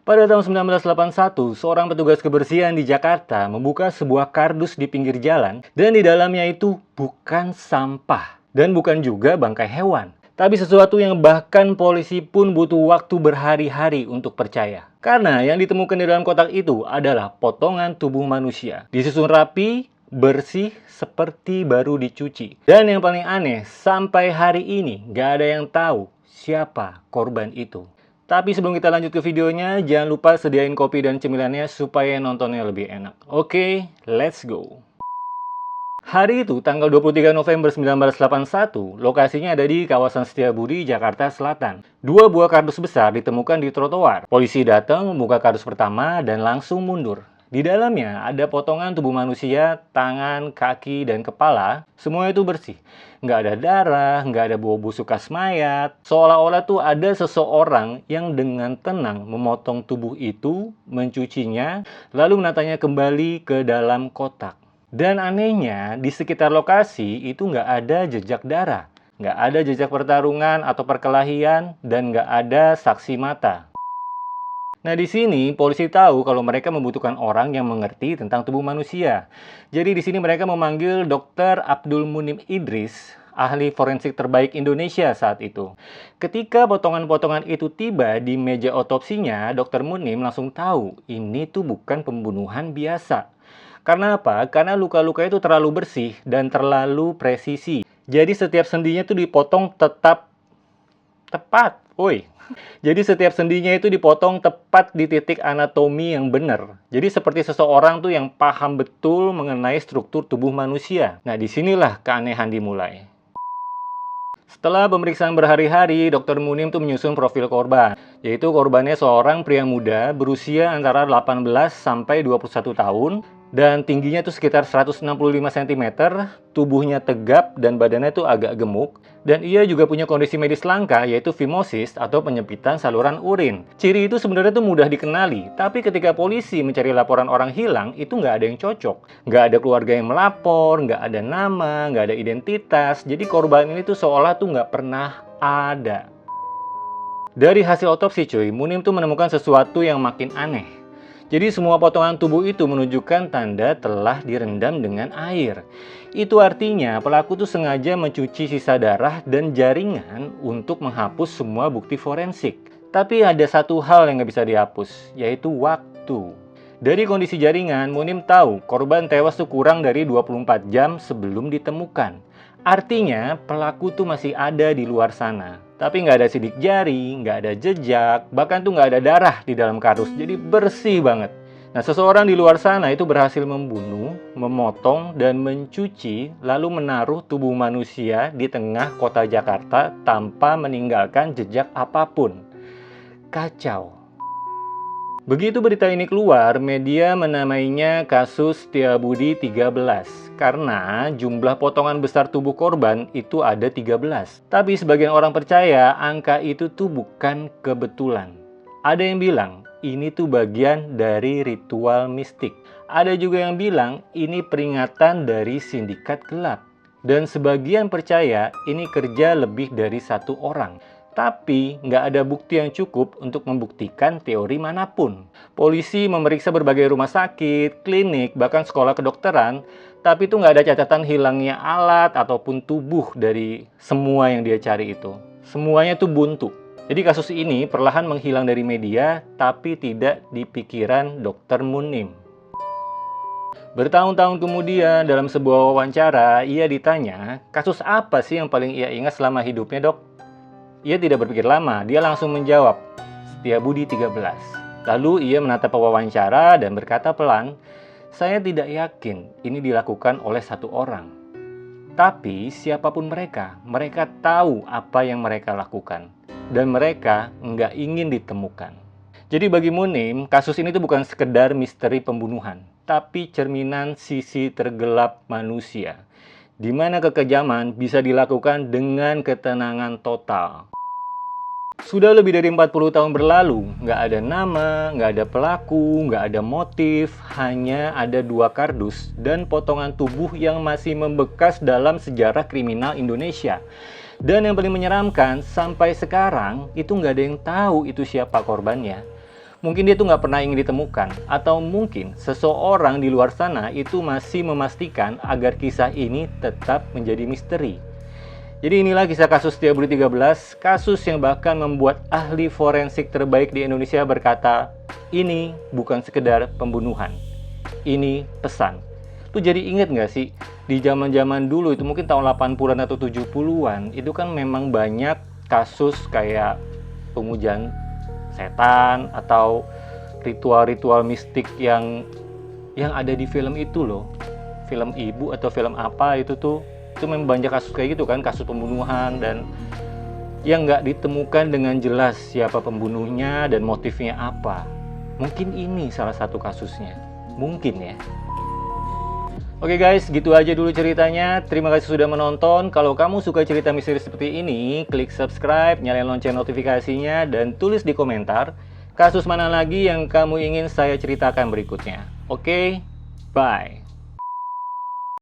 Pada tahun 1981, seorang petugas kebersihan di Jakarta membuka sebuah kardus di pinggir jalan dan di dalamnya itu bukan sampah dan bukan juga bangkai hewan. Tapi sesuatu yang bahkan polisi pun butuh waktu berhari-hari untuk percaya. Karena yang ditemukan di dalam kotak itu adalah potongan tubuh manusia. Disusun rapi, bersih, seperti baru dicuci. Dan yang paling aneh, sampai hari ini gak ada yang tahu siapa korban itu. Tapi sebelum kita lanjut ke videonya, jangan lupa sediain kopi dan cemilannya supaya nontonnya lebih enak. Oke, let's go! Hari itu, tanggal 23 November 1981, lokasinya ada di kawasan Setiabudi, Jakarta Selatan. Dua buah kardus besar ditemukan di trotoar. Polisi datang membuka kardus pertama dan langsung mundur. Di dalamnya ada potongan tubuh manusia, tangan, kaki, dan kepala. Semua itu bersih. Nggak ada darah, nggak ada bau busuk khas mayat. Seolah-olah tuh ada seseorang yang dengan tenang memotong tubuh itu, mencucinya, lalu menatanya kembali ke dalam kotak. Dan anehnya, di sekitar lokasi itu nggak ada jejak darah. Nggak ada jejak pertarungan atau perkelahian, dan nggak ada saksi mata. Nah, di sini polisi tahu kalau mereka membutuhkan orang yang mengerti tentang tubuh manusia. Jadi di sini mereka memanggil Dr. Abdul Munim Idris, ahli forensik terbaik Indonesia saat itu. Ketika potongan-potongan itu tiba di meja otopsinya, Dr. Munim langsung tahu ini tuh bukan pembunuhan biasa. Karena apa? Karena luka-luka itu terlalu bersih dan terlalu presisi. Jadi setiap sendinya tuh dipotong tepat. Jadi setiap sendinya itu dipotong tepat di titik anatomi yang benar. Jadi seperti seseorang tuh yang paham betul mengenai struktur tubuh manusia. Nah, disinilah keanehan dimulai. Setelah pemeriksaan berhari-hari, Dr. Munim tuh menyusun profil korban. Yaitu korbannya seorang pria muda berusia antara 18 sampai 21 tahun. Dan tingginya tuh sekitar 165 cm, tubuhnya tegap dan badannya tuh agak gemuk. Dan ia juga punya kondisi medis langka yaitu fimosis atau penyempitan saluran urin. Ciri itu sebenarnya tuh mudah dikenali, tapi ketika polisi mencari laporan orang hilang itu nggak ada yang cocok. Nggak ada keluarga yang melapor, nggak ada nama, nggak ada identitas. Jadi korban ini tuh seolah tuh nggak pernah ada. Dari hasil otopsi cuy, Munim tuh menemukan sesuatu yang makin aneh. Jadi semua potongan tubuh itu menunjukkan tanda telah direndam dengan air. Itu artinya pelaku tuh sengaja mencuci sisa darah dan jaringan untuk menghapus semua bukti forensik. Tapi ada satu hal yang nggak bisa dihapus, yaitu waktu. Dari kondisi jaringan, Munim tahu korban tewas tuh kurang dari 24 jam sebelum ditemukan. Artinya pelaku tuh masih ada di luar sana. Tapi nggak ada sidik jari, nggak ada jejak, bahkan tuh nggak ada darah di dalam kardus. Jadi bersih banget. Nah, seseorang di luar sana itu berhasil membunuh, memotong, dan mencuci, lalu menaruh tubuh manusia di tengah kota Jakarta tanpa meninggalkan jejak apapun. Kacau. Begitu berita ini keluar, media menamainya kasus Setiabudi 13 karena jumlah potongan besar tubuh korban itu ada 13. Tapi sebagian orang percaya angka itu tuh bukan kebetulan. Ada yang bilang ini tuh bagian dari ritual mistik. Ada juga yang bilang ini peringatan dari sindikat gelap. Dan sebagian percaya ini kerja lebih dari satu orang. Tapi nggak ada bukti yang cukup untuk membuktikan teori manapun. Polisi memeriksa berbagai rumah sakit, klinik, bahkan sekolah kedokteran, tapi itu nggak ada catatan hilangnya alat ataupun tubuh dari semua yang dia cari itu. Semuanya tuh buntu. Jadi kasus ini perlahan menghilang dari media, tapi tidak di pikiran Dr. Munim. Bertahun-tahun kemudian dalam sebuah wawancara, ia ditanya, kasus apa sih yang paling ia ingat selama hidupnya, Dok? Ia tidak berpikir lama, dia langsung menjawab, Setiabudi 13. Lalu ia menatap pewawancara dan berkata pelan, saya tidak yakin ini dilakukan oleh satu orang. Tapi siapapun mereka tahu apa yang mereka lakukan. Dan mereka nggak ingin ditemukan. Jadi bagi Munim, kasus ini tuh bukan sekedar misteri pembunuhan, tapi cerminan sisi tergelap manusia. Di mana kekejaman bisa dilakukan dengan ketenangan total. Sudah lebih dari 40 tahun berlalu, nggak ada nama, nggak ada pelaku, nggak ada motif, hanya ada dua kardus dan potongan tubuh yang masih membekas dalam sejarah kriminal Indonesia. Dan yang paling menyeramkan, sampai sekarang itu nggak ada yang tahu itu siapa korbannya. Mungkin dia tuh nggak pernah ingin ditemukan, atau mungkin seseorang di luar sana itu masih memastikan agar kisah ini tetap menjadi misteri. Jadi inilah kisah kasus Setiabudi 13, kasus yang bahkan membuat ahli forensik terbaik di Indonesia berkata, ini bukan sekedar pembunuhan, ini pesan. Lu jadi inget nggak sih, di zaman-zaman dulu itu mungkin tahun 80-an atau 70-an, itu kan memang banyak kasus kayak pemujaan setan atau ritual-ritual mistik yang ada di film itu loh. Film Ibu atau film apa itu tuh, itu memang banyak kasus kayak gitu kan, kasus pembunuhan dan yang nggak ditemukan dengan jelas siapa pembunuhnya dan motifnya apa. Mungkin ini salah satu kasusnya, mungkin ya. Oke guys, gitu aja dulu ceritanya. Terima kasih sudah menonton. Kalau kamu suka cerita misteri seperti ini, klik subscribe, nyalain lonceng notifikasinya, dan tulis di komentar kasus mana lagi yang kamu ingin saya ceritakan berikutnya. Oke, bye.